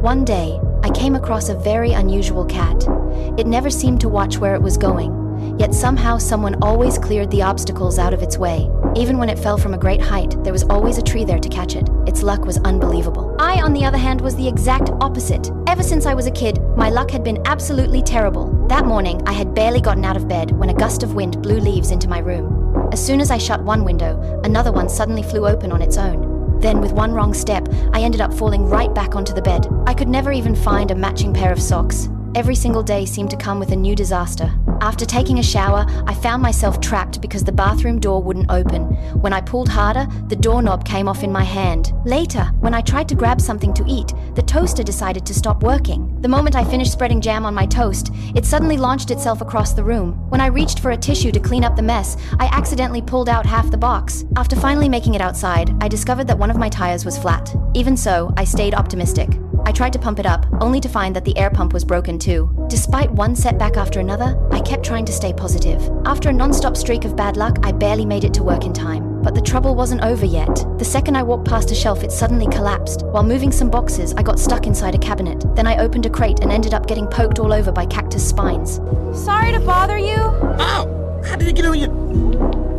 One day, I came across a very unusual cat. It never seemed to watch where it was going, yet somehow someone always cleared the obstacles out of its way. Even when it fell from a great height, there was always a tree there to catch it. Its luck was unbelievable. I, on the other hand, was the exact opposite. Ever since I was a kid, my luck had been absolutely terrible. That morning, I had barely gotten out of bed when a gust of wind blew leaves into my room. As soon as I shut one window, another one suddenly flew open on its own. Then, with one wrong step, I ended up falling right back onto the bed. I could never even find a matching pair of socks. Every single day seemed to come with a new disaster. After taking a shower, I found myself trapped because the bathroom door wouldn't open. When I pulled harder, the doorknob came off in my hand. Later, when I tried to grab something to eat, the toaster decided to stop working. The moment I finished spreading jam on my toast, it suddenly launched itself across the room. When I reached for a tissue to clean up the mess, I accidentally pulled out half the box. After finally making it outside, I discovered that one of my tires was flat. Even so, I stayed optimistic. I tried to pump it up, only to find that the air pump was broken too. Despite one setback after another, I kept trying to stay positive. After a non-stop streak of bad luck, I barely made it to work in time. But the trouble wasn't over yet. The second I walked past a shelf, it suddenly collapsed. While moving some boxes, I got stuck inside a cabinet. Then I opened a crate and ended up getting poked all over by cactus spines. Sorry to bother you. Ow! How did it get on you?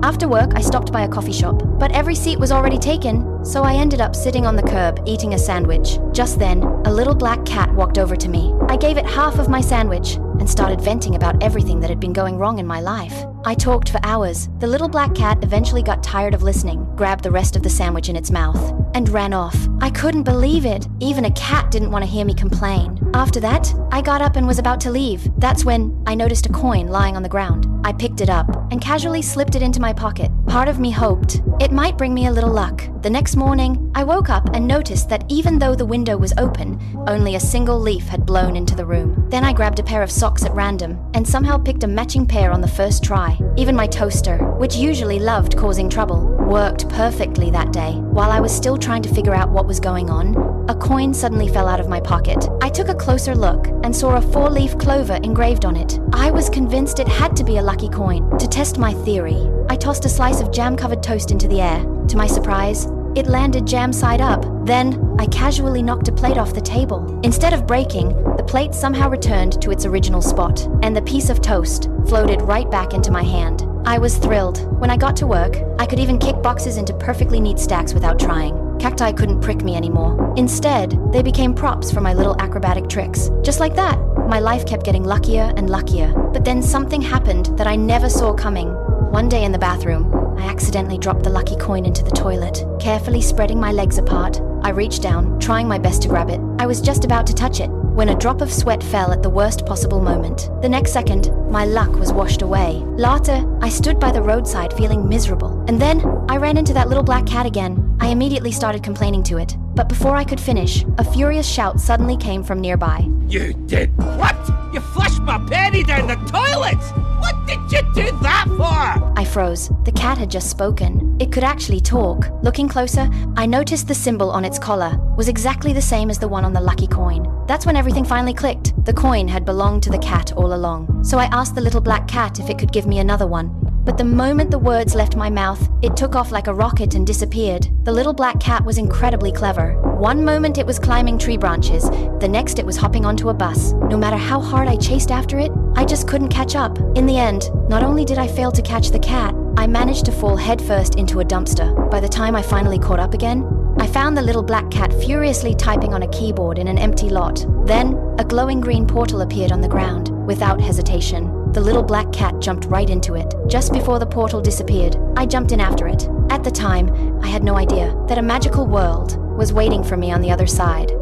After work, I stopped by a coffee shop, but every seat was already taken, so I ended up sitting on the curb, eating a sandwich. Just then, a little black cat walked over to me. I gave it half of my sandwich and started venting about everything that had been going wrong in my life. I talked for hours. The little black cat eventually got tired of listening, grabbed the rest of the sandwich in its mouth, and ran off. I couldn't believe it. Even a cat didn't want to hear me complain. After that, I got up and was about to leave. That's when I noticed a coin lying on the ground. I picked it up and casually slipped it into my pocket. Part of me hoped it might bring me a little luck. The next morning, I woke up and noticed that even though the window was open, only a single leaf had blown into the room. Then I grabbed a pair of socks at random and somehow picked a matching pair on the first try. Even my toaster, which usually loved causing trouble, worked perfectly that day. While I was still trying to figure out what was going on, a coin suddenly fell out of my pocket. I took a closer look and saw a 4-leaf clover engraved on it. I was convinced it had to be a lucky coin. To test my theory, I tossed a slice of jam-covered toast into the air. To my surprise, it landed jam side up. Then, I casually knocked a plate off the table. Instead of breaking, the plate somehow returned to its original spot, and the piece of toast floated right back into my hand. I was thrilled. When I got to work, I could even kick boxes into perfectly neat stacks without trying. Cacti couldn't prick me anymore. Instead, they became props for my little acrobatic tricks. Just like that, my life kept getting luckier and luckier. But then something happened that I never saw coming. One day in the bathroom, I accidentally dropped the lucky coin into the toilet. Carefully spreading my legs apart, I reached down, trying my best to grab it. I was just about to touch it when a drop of sweat fell at the worst possible moment. The next second, my luck was washed away. Later, I stood by the roadside feeling miserable. And then, I ran into that little black cat again. I immediately started complaining to it. But before I could finish, a furious shout suddenly came from nearby. You did what? You flushed my penny down the toilet! What did you do that for? I froze. The cat had just spoken. It could actually talk. Looking closer, I noticed the symbol on its collar was exactly the same as the one on the lucky coin. That's when everything finally clicked. The coin had belonged to the cat all along. So I asked the little black cat if it could give me another one. But the moment the words left my mouth, it took off like a rocket and disappeared. The little black cat was incredibly clever. One moment it was climbing tree branches, the next it was hopping onto a bus. No matter how hard I chased after it, I just couldn't catch up. In the end, not only did I fail to catch the cat, I managed to fall headfirst into a dumpster. By the time I finally caught up again, I found the little black cat furiously typing on a keyboard in an empty lot. Then, a glowing green portal appeared on the ground. Without hesitation, the little black cat jumped right into it. Just before the portal disappeared, I jumped in after it. At the time, I had no idea that a magical world was waiting for me on the other side.